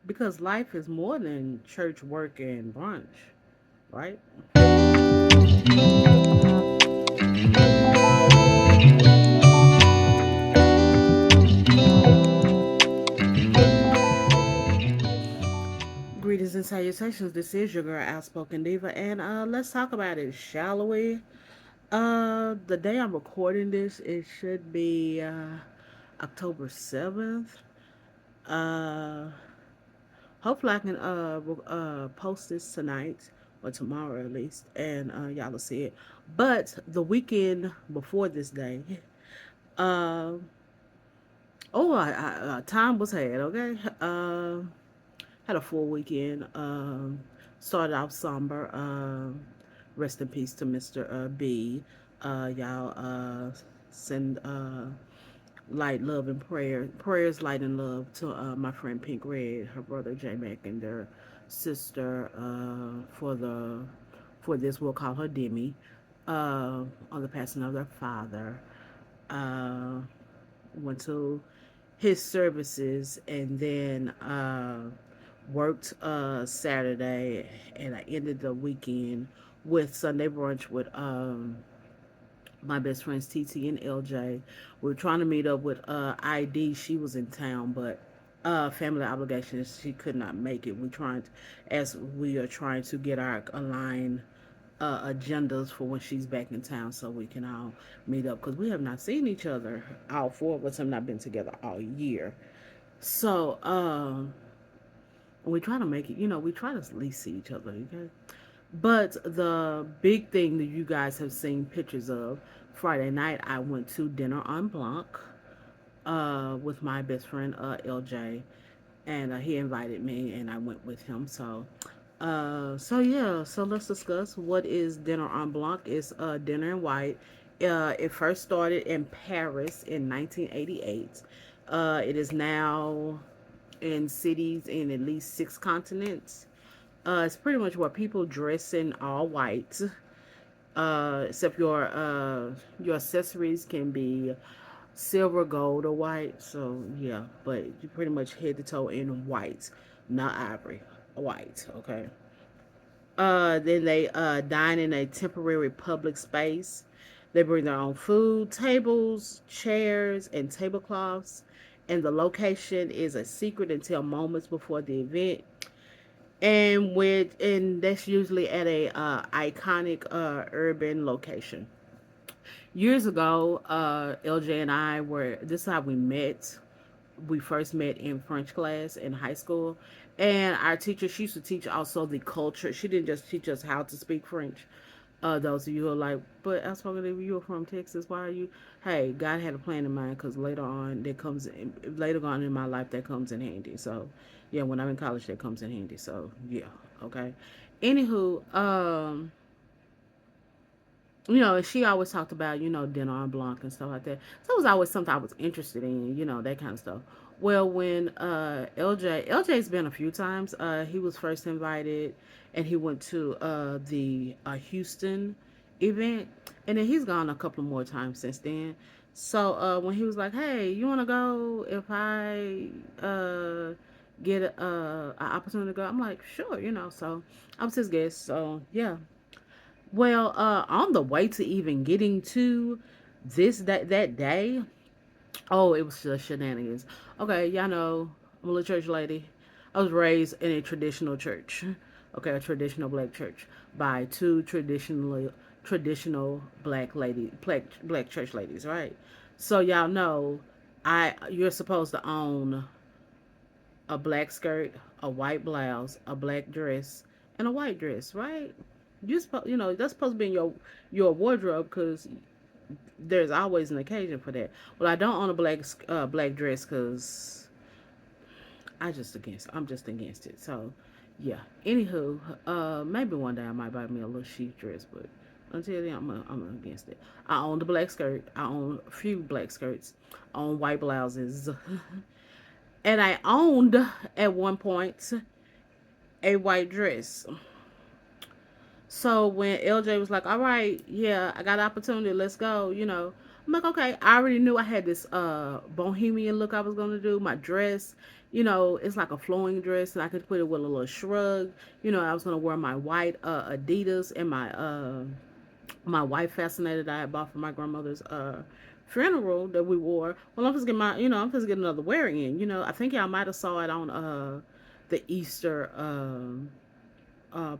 because life is more than church, work, and brunch, right? Greetings and salutations. This is your girl, Outspoken Diva, and let's talk about it, shall we? The day I'm recording this, it should be October 7th. Uh, Hopefully, I can post this tonight or tomorrow at least, and y'all will see it. But the weekend before this day, uh, time was had. Okay, had a full weekend. Started off somber. Rest in peace to Mr. B. Y'all send light, love, and prayers, light, and love to my friend Pink Red, her brother J Mac, and their sister for this we'll call her Demi, on the passing of their father. Uh, Went to his services and then worked Saturday, and I ended the weekend with Sunday brunch with my best friends TT and LJ. We were trying to meet up with ID. She was in town, but family obligations, she could not make it. As we are trying to get our aligned agendas for when she's back in town, so we can all meet up because we have not seen each other. All four of us have not been together all year. So we try to make it. We try to at least see each other. Okay. But the big thing that you guys have seen pictures of, Friday night, I went to dinner on Blanc with my best friend LJ, and he invited me, and I went with him. So yeah. So let's discuss what is dinner on Blanc. It's dinner in white. It first started in Paris in 1988. It is now in cities in at least six continents. It's pretty much where people dress in all white, except your accessories can be silver, gold, or white. So yeah, but you pretty much head to toe in white, not ivory, white. Okay. Then they dine in a temporary public space. They bring their own food, tables, chairs, and tablecloths, and the location is a secret until moments before the event. And that's usually at a iconic urban location. Years ago, LJ and I were. This is how we met. We first met in French class in high school, and our teacher, she used to teach also the culture. She didn't just teach us how to speak French. Those of you who are like, but I spoke to you, are from Texas. Why are you? Hey, God had a plan in mind because later on in my life that comes in handy. So yeah, when I'm in college, that comes in handy. So yeah, okay. Anywho, she always talked about, dinner on Blanc and stuff like that. So it was always something I was interested in, that kind of stuff. Well, when LJ's been a few times. He was first invited, and he went to the Houston event, and then he's gone a couple more times since then. So when he was like, "Hey, you want to go? If I get an opportunity to go," I'm like, "Sure," So I was his guest. So yeah, well, on the way to even getting to that day, oh, it was just shenanigans. Okay, y'all know I'm a little church lady. I was raised in a traditional church, okay, a traditional black church by two traditional black church ladies, right? So y'all know, you're supposed to own a black skirt, a white blouse, a black dress, and a white dress, right? That's supposed to be in your wardrobe because there's always an occasion for that. Well, I don't own a black dress because I'm just against it. So yeah. Anywho, maybe one day I might buy me a little chic dress, but until then, I'm against it. I own the black skirt. I own a few black skirts. I own white blouses, and I owned at one point a white dress. So when LJ was like, "All right, yeah, I got an opportunity, let's go," I'm like, okay, I already knew I had this bohemian look I was gonna do. My dress, it's like a flowing dress, and I could put it with a little shrug. I was gonna wear my white Adidas and my white fascinator that I had bought for my grandmother's funeral that we wore. Well, I'm just getting I'm just getting another wear in. I think y'all might have saw it on the Easter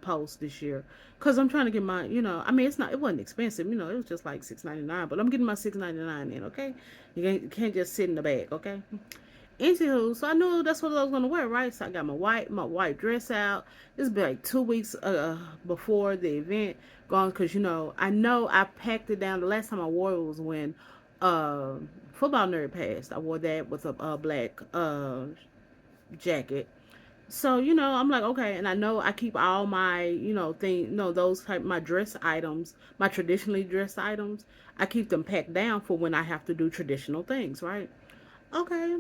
post this year, because I'm trying to get my, I mean, it wasn't expensive, it was just like $6.99, but I'm getting my $6.99 in. Okay, you can't just sit in the bag. Okay. Anywho, so I knew that's what I was gonna wear, right? So I got my white dress out. It's been like 2 weeks before the event gone, because I know I packed it down. The last time I wore it was when uh football nerd passed. I wore that with a black jacket. So I'm like, okay, and I know I keep all my those type my dress items, my traditionally dressed items. I keep them packed down for when I have to do traditional things, right? Okay.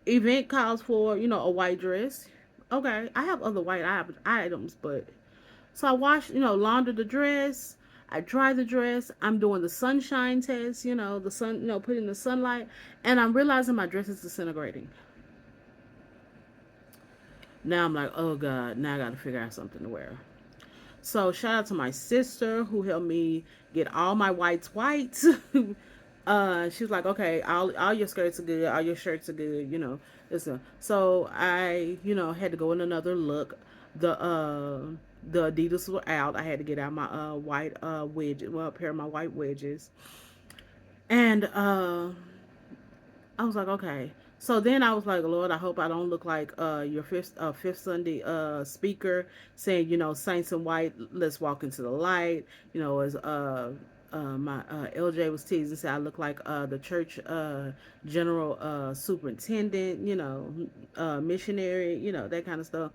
Event calls for a white dress. Okay, I have other white items, but so I wash, launder the dress. I dry the dress. I'm doing the sunshine test, the sun, put in the sunlight, and I'm realizing my dress is disintegrating. Now I'm like, oh God, now I got to figure out something to wear. So shout out to my sister who helped me get all my whites white. She was like, okay, all your skirts are good, all your shirts are good, listen. So I, had to go in another look. The Adidas were out. I had to get out my white wedge, well, a pair of my white wedges. And I was like, okay. So then I was like, Lord, I hope I don't look like your fifth Sunday speaker saying, saints in white, let's walk into the light. As my LJ was teasing, said I look like the church general superintendent, missionary, that kind of stuff.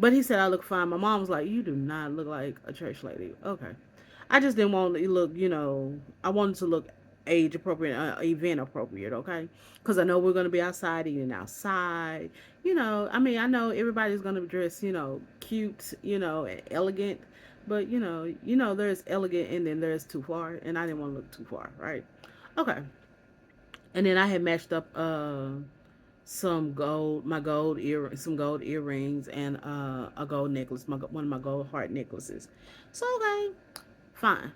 But he said I look fine. My mom was like, you do not look like a church lady. Okay. I just didn't want to look, I wanted to look age appropriate, event appropriate, okay? Because I know we're going to be outside eating outside. I mean, I know everybody's going to dress, cute, and elegant, but there's elegant and then there's too far, and I didn't want to look too far, right? Okay. And then I had matched up some gold earrings, and a gold necklace, one of my gold heart necklaces. So okay, fine.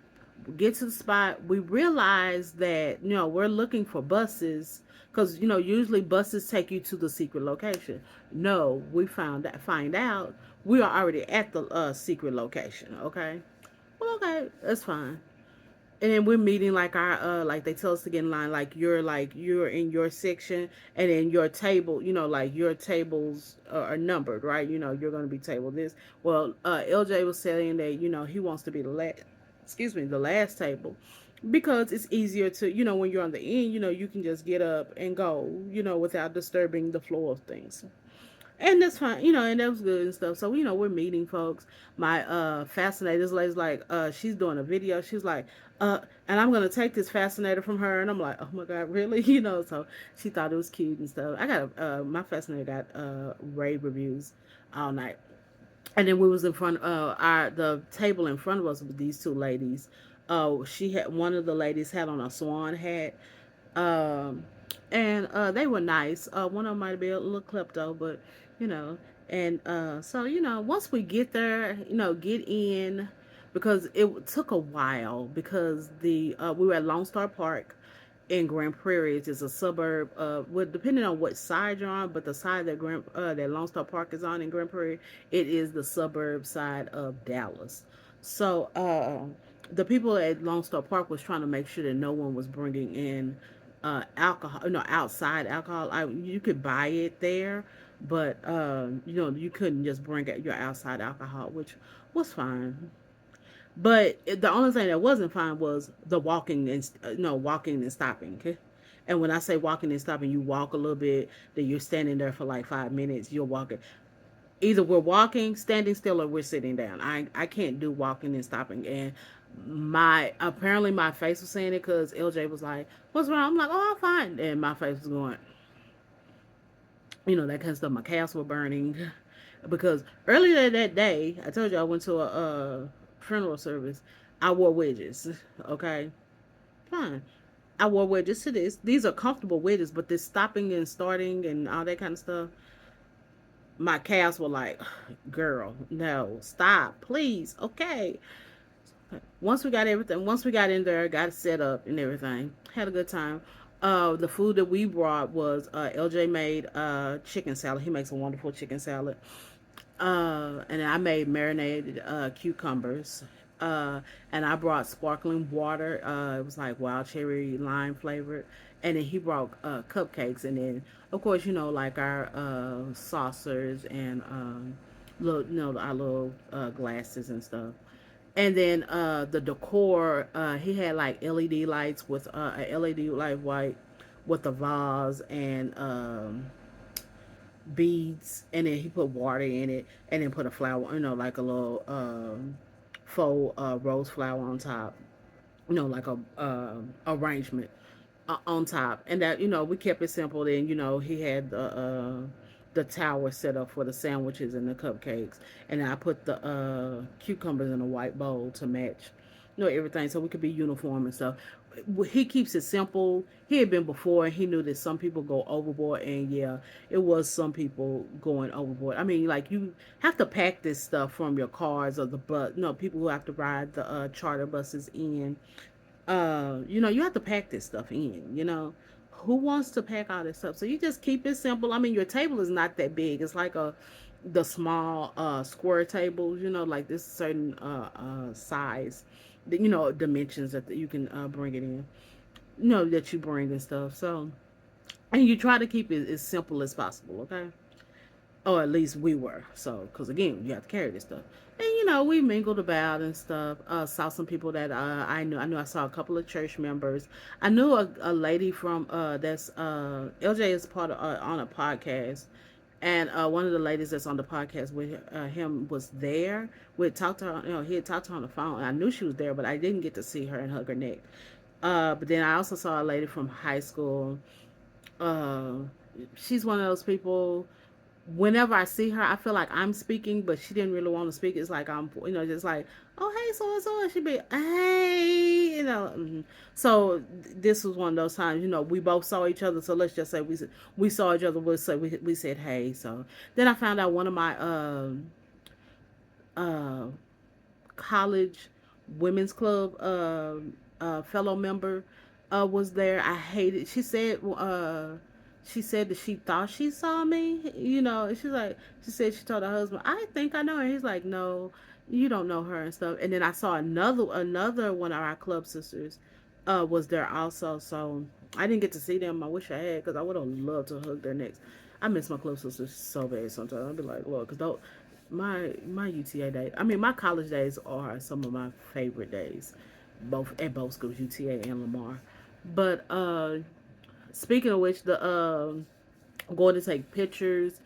We get to the spot. We realize that we're looking for buses, because usually buses take you to the secret location. No, we find out we are already at the secret location. Okay, well, okay, that's fine. And then we're meeting like our like they tell us to get in line, like you're in your section, and then your table, like your tables are numbered, right? You're going to be table this. Well, LJ was saying that he wants to be the last, excuse me, the last table, because it's easier to, when you're on the end, you can just get up and go, without disturbing the flow of things. And that's fine, and that was good and stuff. So, we're meeting folks. My fascinator, this lady's like, she's doing a video. She's like, and I'm gonna take this fascinator from her, and I'm like, oh my God, really? So she thought it was cute and stuff. I got my fascinator got rave reviews all night. And then we was in front the table in front of us with these two ladies. She had one of the ladies had on a swan hat. Um, and they were nice. One of them might be a little klepto, but you know. And so once we get there, get in, because it took a while, because the we were at Lone Star Park in Grand Prairie. It's just a suburb of, well, depending on what side you're on, but the side that Lone Star Park is on in Grand Prairie, it is the suburb side of Dallas. So the people at Lone Star Park was trying to make sure that no one was bringing in alcohol, outside alcohol. You could buy it there, but you couldn't just bring out your outside alcohol, which was fine. But the only thing that wasn't fine was the walking and walking and stopping. Okay? And when I say walking and stopping, you walk a little bit, then you're standing there for like 5 minutes. You're walking. Either we're walking, standing still, or we're sitting down. I can't do walking and stopping. And my face was saying it, because LJ was like, "What's wrong?" I'm like, "Oh, I'm fine." And my face was going, that kind of stuff. My calves were burning, because earlier that day, I told you I went to a funeral service. I wore wedges. Okay, Fine. I wore wedges to this. These are comfortable wedges, but this stopping and starting and all that kind of stuff, my calves were like, girl, no, stop, please. Okay. Once we got in there, got it set up and everything, had a good time. The food that we brought was LJ made chicken salad. He makes a wonderful chicken salad. And I made marinated cucumbers. And I brought sparkling water. It was like wild cherry lime flavored. And then he brought cupcakes. And then, of course, like our saucers and little, our little glasses and stuff. And then the decor, he had like LED lights with a LED light white with a vase and beads, and then he put water in it, and then put a flower, like a little faux rose flower on top, like a arrangement on top, and that we kept it simple. Then he had the tower set up for the sandwiches and the cupcakes, and I put the cucumbers in a white bowl to match, everything, so we could be uniform and stuff. He keeps it simple. He had been before, and he knew that some people go overboard, and yeah, it was some people going overboard. I mean, like you have to pack this stuff from your cars or the bus. People who have to ride the charter buses in, you have to pack this stuff in, Who wants to pack all this stuff? So you just keep it simple. I mean, your table is not that big. It's like the small square tables, like this certain size, dimensions that you can bring it in, that you bring and stuff. So, and you try to keep it as simple as possible, okay? Or at least we were. So, because again, you have to carry this stuff. And we mingled about and stuff. Saw some people that I knew. I knew I saw a couple of church members. I knew a lady from that's LJ is part of on a podcast, and one of the ladies that's on the podcast with him was there. We had talked to her. He had talked to her on the phone. And I knew she was there, but I didn't get to see her and hug her neck. But then I also saw a lady from high school. Uh, she's one of those people, whenever I see her, I feel like I'm speaking, but she didn't really want to speak. It's like I'm, just like, oh, hey, so and so. And she'd be, hey, So this was one of those times, we both saw each other. So let's just say we saw each other. We'll say we said, hey. So then I found out one of my uh, college women's club fellow member was there. I hated. She said that she thought she saw me. And she said she told her husband, I think I know her. He's like, no, you don't know her and stuff. And then I saw another one of our club sisters was there also. So I didn't get to see them. I wish I had, because I would have loved to hug their necks. I miss my club sisters so bad sometimes. I'd be like, look, because my UTA days, I mean, my college days are some of my favorite days, both at both schools, UTA and Lamar. But speaking of which, the going to take pictures.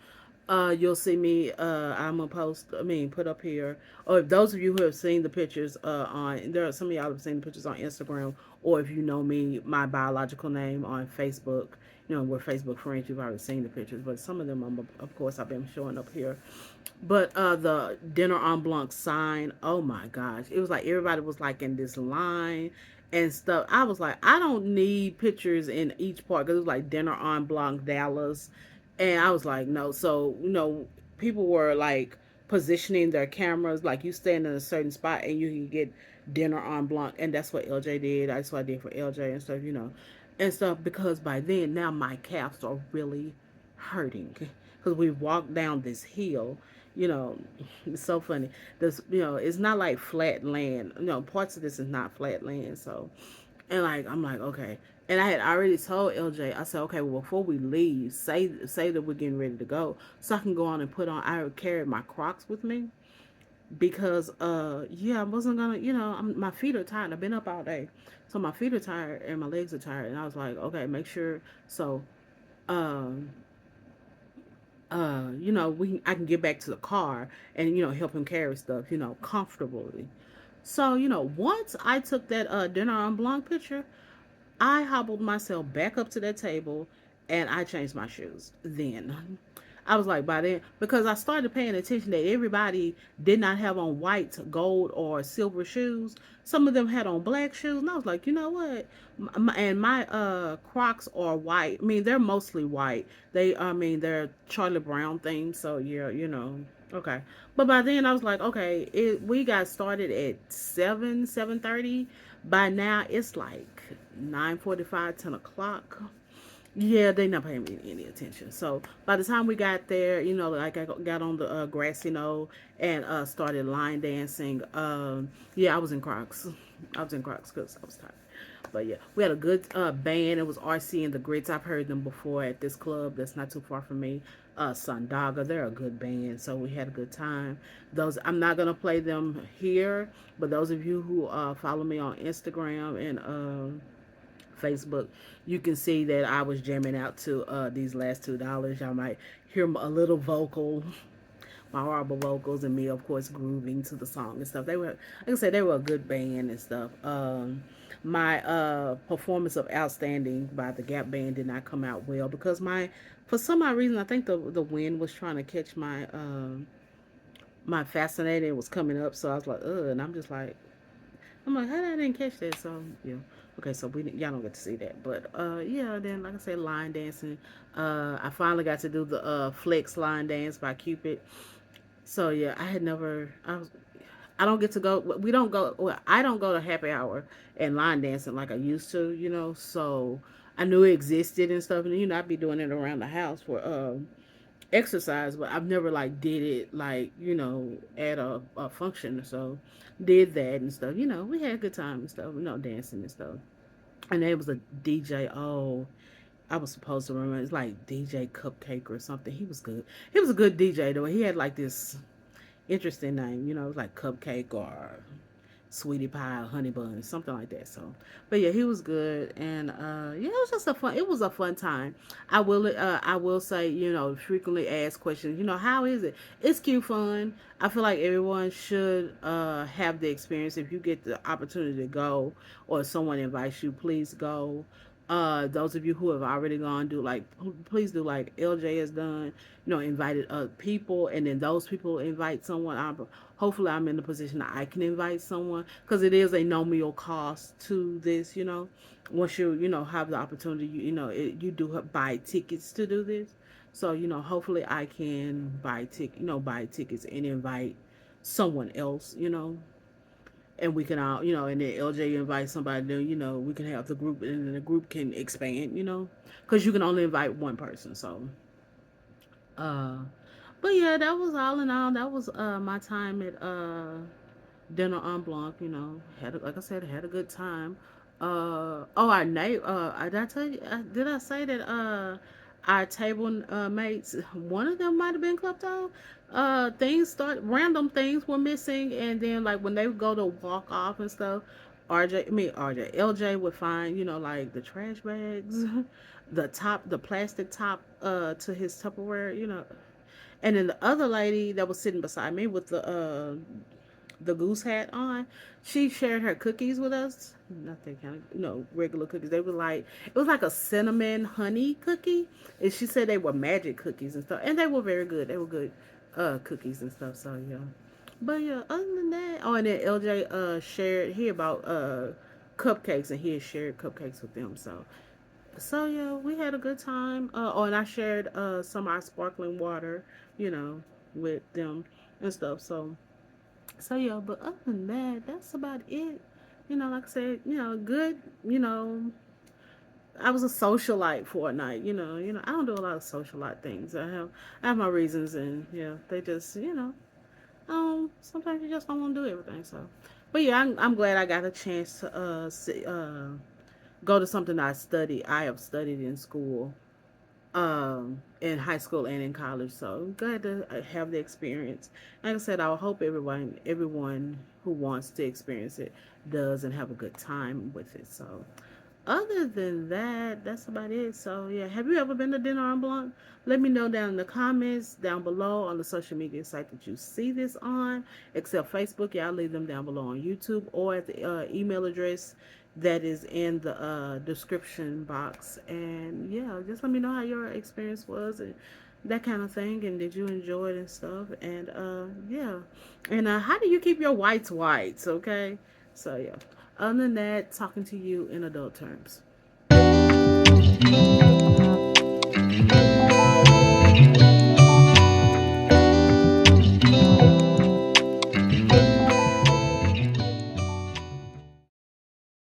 You'll see me. I'm gonna post. I mean, put up here. Or if those of you who have seen the pictures on, there are some of y'all have seen the pictures on Instagram, or if you know me, my biological name on Facebook. We're Facebook friends. You've already seen the pictures, but some of them, of course, I've been showing up here. But the dinner on Blanc sign, oh my gosh. It was like everybody was like in this line and stuff. I was like, I don't need pictures in each part, because it was like dinner on Blanc Dallas. And I was like, no. So, people were like positioning their cameras, like you stand in a certain spot and you can get dinner on Blanc. And that's what LJ did. That's what I did for LJ and stuff, and stuff, because by then, now my calves are really hurting, because we walked down this hill. you know it's so funny. This, it's not like flat land. Parts of this is not flat land. So, and like, I'm like, okay. And I had already told LJ, I said, okay, well, before we leave, say that we're getting ready to go, so I can go on and put on. I carried my Crocs with me, because yeah, I wasn't gonna, my feet are tired. I've been up all day, so my feet are tired and my legs are tired. And I was like, okay, make sure. So, um, I can get back to the car and help him carry stuff, comfortably. So, once I took that dinner on Blanc picture, I hobbled myself back up to that table and I changed my shoes. Then I was like, by then, because I started paying attention that everybody did not have on white, gold, or silver shoes. Some of them had on black shoes, and I was like, you know what? And my Crocs are white. I mean, they're mostly white. I mean, they're Charlie Brown themed, so yeah, okay. But by then, I was like, okay, we got started at 7:30. By now, it's like 9:45, 10 o'clock. Yeah, they not paying me any attention. So by the time we got there, like I got on the grassy knoll and started line dancing. Yeah, I was in Crocs. I was in Crocs because I was tired. But yeah, we had a good band. It was RC and the Grits. I've heard them before at this club that's not too far from me. Sandaga, they're a good band, so we had a good time. Those I'm not gonna play them here, but those of you who follow me on Instagram and Facebook, you can see that I was jamming out to these last $2. Y'all might hear a little vocal, my horrible vocals, and me, of course, grooving to the song and stuff. They were, like I said, they were a good band and stuff. My performance of "Outstanding" by the Gap Band did not come out well because for some odd reason, I think the wind was trying to catch my fascinator. It was coming up, so I was like, ugh, and I'm like, how did I didn't catch that? So yeah, okay, so y'all don't get to see that, but yeah. Then like I said, line dancing. I finally got to do the flex line dance by Cupid. So yeah, I had never. I don't get to go. We don't go. Well, I don't go to happy hour and line dancing like I used to. So I knew it existed and stuff, and I'd be doing it around the house for exercise, but I've never like did it like at a function. So did that and stuff. We had a good time and stuff. Dancing and stuff. And there was a DJ. Oh, I was supposed to remember. It's like DJ Cupcake or something. He was good. He was a good DJ though. He had like this interesting name. It was like Cupcake or Sweetie Pie, Honey Bun, something like that. So, but yeah, he was good, and yeah, it was just a fun. It was a fun time. I will say, frequently asked questions. How is it? It's cute fun. I feel like everyone should have the experience. If you get the opportunity to go, or someone invites you, please go. Those of you who have already gone, please do like LJ has done. Invited people, and then those people invite someone. Hopefully, I'm in the position that I can invite someone because it is a nominal cost to this. Once you have the opportunity, you do buy tickets to do this. So hopefully, I can buy tickets and invite someone else. And we can all, and then LJ invite somebody, then, we can have the group, and then the group can expand, because you can only invite one person. So, uh, but yeah, that was all in all. That was my time at dinner on Blanc. Like I said, had a good time. Oh, did I tell you? Did I say that our table mates, one of them might have been klepto. Random things were missing, and then like when they would go to walk off and stuff, LJ would find like the trash bags, the plastic top to his Tupperware, and then the other lady that was sitting beside me with the goose hat on, she shared her cookies with us. Not that kind of, regular cookies. They were like, it was like a cinnamon honey cookie. And she said they were magic cookies and stuff. And they were very good. They were good cookies and stuff. So, yeah. But, yeah, other than that, oh, and then LJ shared, he about cupcakes, and he had shared cupcakes with them. So yeah, we had a good time. And I shared some of our sparkling water, you know, with them and stuff. So yeah, but other than that, that's about it. Like I said, good. I was a socialite for a night. I don't do a lot of socialite things. I have my reasons, and yeah, they just, sometimes you just don't want to do everything. So, but yeah, I'm glad I got a chance to go to something I have studied in school, in high school and in college. So glad to have the experience. Like I said, I hope everyone who wants to experience it does and have a good time with it. So other than that, that's about it. So yeah, have you ever been to Dinner on Blanc? Let me know down in the comments down below on the social media site that you see this on, except Facebook. Yeah, I'll leave them down below on YouTube or at the email address that is in the description box. And yeah, just let me know how your experience was, and that kind of thing. And did you enjoy it and stuff? And yeah. And how do you keep your whites whites? Okay. So yeah. Other than that, talking to you in adult terms.